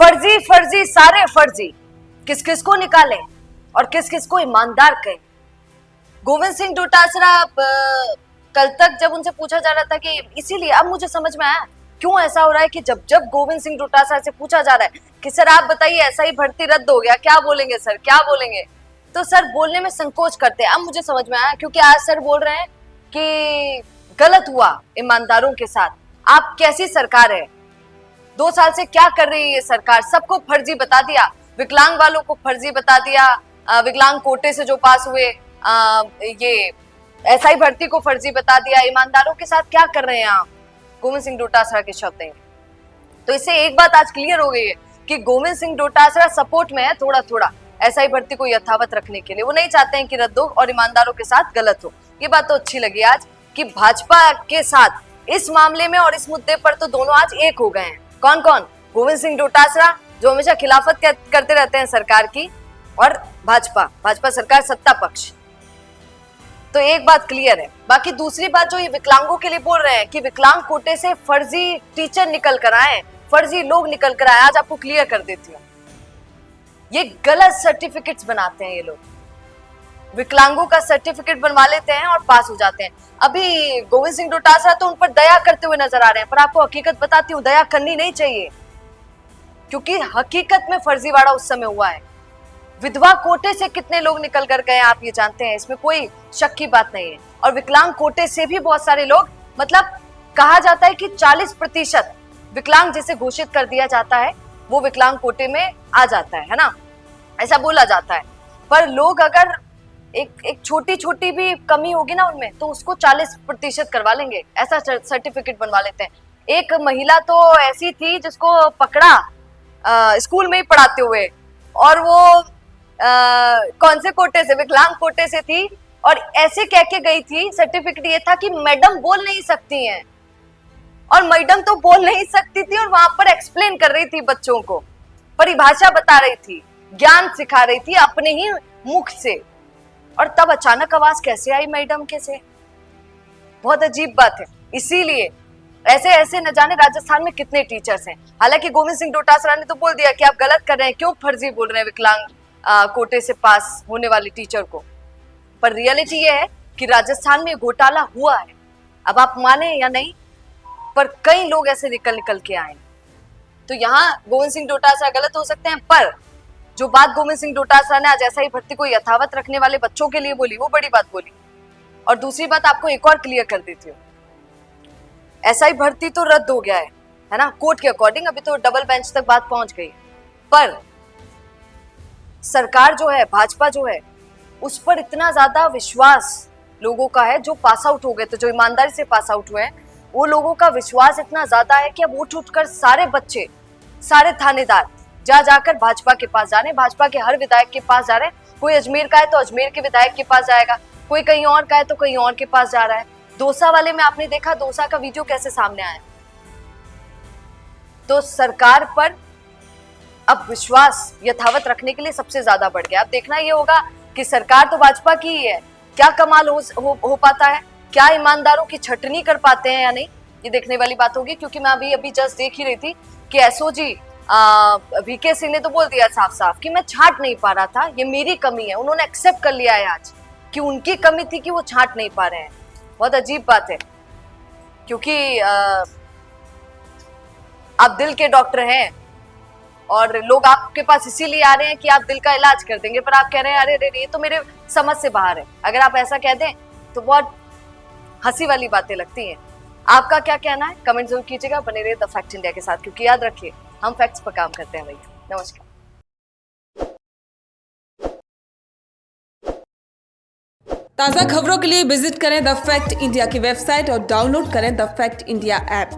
फर्जी फर्जी सारे फर्जी, किस किस को निकाले और किस किस को ईमानदार कहें। गोविंद सिंह डोटासरा कल तक जब उनसे पूछा जा रहा था कि इसीलिए अब मुझे समझ में आया क्यों ऐसा हो रहा है कि जब जब गोविंद सिंह डोटासरा से पूछा जा रहा है कि सर आप बताइए ऐसा ही भर्ती रद्द हो गया, क्या बोलेंगे सर, क्या बोलेंगे, तो सर बोलने में संकोच करते हैं। अब मुझे समझ में आया क्योंकि आज सर बोल रहे हैं कि गलत हुआ ईमानदारों के साथ। आप कैसी सरकार है, 2 साल से क्या कर रही है ये सरकार? सबको फर्जी बता दिया, विकलांग वालों को फर्जी बता दिया, विकलांग कोटे से जो पास हुए ये एसआई भर्ती को फर्जी बता दिया। ईमानदारों के साथ क्या कर रहे हैं आप? गोविंद सिंह डोटासरा के शब्द हैं। तो इससे एक बात आज क्लियर हो गई है कि गोविंद सिंह डोटासरा सपोर्ट में है थोड़ा थोड़ा एसआई भर्ती को यथावत रखने के लिए। वो नहीं चाहते हैं कि रद्द हो और ईमानदारों के साथ गलत हो। ये बात तो अच्छी लगी आज कि भाजपा के साथ इस मामले में और इस मुद्दे पर तो दोनों आज एक हो गए हैं। कौन कौन? गोविंद सिंह डोटासरा जो हमेशा खिलाफत करते रहते हैं सरकार की, और भाजपा सरकार सत्ता पक्ष। तो एक बात क्लियर है। बाकी दूसरी बात जो ये विकलांगों के लिए बोल रहे हैं कि विकलांग कोटे से फर्जी टीचर निकल कर आए, फर्जी लोग निकल कर आए, आज आपको क्लियर कर देती हूँ। ये गलत सर्टिफिकेट्स बनाते हैं ये लोग, विकलांगों का सर्टिफिकेट बनवा लेते हैं और पास हो जाते हैं। अभी गोविंद सिंह डोटासरा तो उन पर दया करते हुए नजर आ रहे हैं, पर आपको हकीकत बताती हूँ, दया करनी नहीं चाहिए क्योंकि हकीकत में फर्जीवाड़ा उस समय हुआ है। विधवा कोटे से कितने लोग निकल कर गए आप ये जानते हैं, इसमें कोई शक की बात नहीं है। और विकलांग कोटे से भी बहुत सारे लोग, मतलब कहा जाता है कि 40% विकलांग जिसे घोषित कर दिया जाता है वो विकलांग कोटे में आ जाता है ना, ऐसा बोला जाता है। पर लोग अगर एक छोटी छोटी भी कमी होगी ना उनमें तो उसको 40% करवा लेंगे, ऐसा सर्टिफिकेट बनवा लेते हैं। एक महिला तो ऐसी थी जिसको पकड़ा स्कूल में ही पढ़ाते हुए, और वो कौन से कोटे से, विकलांग कोटे से थी, और ऐसे कह के गई थी, सर्टिफिकेट ये था कि मैडम बोल नहीं सकती हैं, और मैडम तो बोल नहीं सकती थी और वहां पर एक्सप्लेन कर रही थी, बच्चों को परिभाषा बता रही थी, ज्ञान सिखा रही थी अपने ही मुख से। और तब अचानक आवाज कैसे आई मैडम के से? बहुत अजीब बात है। इसीलिए ऐसे ऐसे न जाने राजस्थान में कितने टीचर्स हैं। हालांकि गोविंद सिंह डोटासरा ने तो बोल दिया कि आप गलत कर रहे हैं, क्यों फर्जी बोल रहे हैं विकलांग कोटे से पास होने वाली टीचर को। पर रियलिटी ये है कि राजस्थान में घोटाला हुआ है, अब आप माने या नहीं, पर कई लोग ऐसे निकल के आए। तो यहाँ गोविंद सिंह डोटासरा गलत हो सकते हैं, पर जो बात गोविंद सिंह डोटासरा ने आज एसआई भर्ती को यथावत रखने वाले बच्चों के लिए बोली, वो बड़ी बात बोली। और दूसरी बात आपको एक और क्लियर कर देती हूँ, एसआई भर्ती तो रद्द हो गया है ना, कोर्ट के अकॉर्डिंग। अभी तो डबल बेंच तक बात पहुंच गई, पर सरकार जो है, भाजपा जो है, उस पर इतना ज्यादा विश्वास लोगों का है जो पास आउट हो गए थे, जो ईमानदारी से पास आउट हुए हैं, वो लोगों का विश्वास इतना ज्यादा है कि अब उठ उठकर सारे बच्चे, सारे थानेदार जाकर भाजपा के पास जा रहे हैं, भाजपा के हर विधायक के पास जा रहे हैं। कोई अजमेर का है तो अजमेर के विधायक के पास जाएगा, कोई कहीं और का है तो कहीं और के पास जा रहा है। दौसा वाले में आपने देखा दौसा का वीडियो कैसे सामने आया। तो सरकार पर अब विश्वास यथावत रखने के लिए सबसे ज्यादा बढ़ गया। अब देखना ये होगा कि सरकार तो भाजपा की ही है, क्या कमाल हो पाता है, क्या ईमानदारों की छटनी कर पाते हैं या नहीं, ये देखने वाली बात होगी। क्योंकि मैं अभी जस्ट देख ही रही थी कि एसओजी वीके सिंह ने तो बोल दिया साफ साफ कि मैं छांट नहीं पा रहा था, ये मेरी कमी है। उन्होंने एक्सेप्ट कर लिया है आज कि उनकी कमी थी कि वो छांट नहीं पा रहे हैं। बहुत अजीब बात है, क्योंकि आप दिल के डॉक्टर हैं और लोग आपके पास इसीलिए आ रहे हैं कि आप दिल का इलाज कर देंगे, पर आप कह रहे हैं अरे अरे ये तो मेरे समझ से बाहर है। अगर आप ऐसा कह दें तो बहुत हंसी वाली बातें लगती हैं। आपका क्या कहना है कमेंट जरूर कीजिएगा। बने रहिए द फैक्ट इंडिया के साथ, क्योंकि याद रखिए हम फैक्ट्स पर काम करते हैं भैया। नमस्कार। ताज़ा खबरों के लिए विजिट करें द फैक्ट इंडिया की वेबसाइट और डाउनलोड करें द फैक्ट इंडिया ऐप।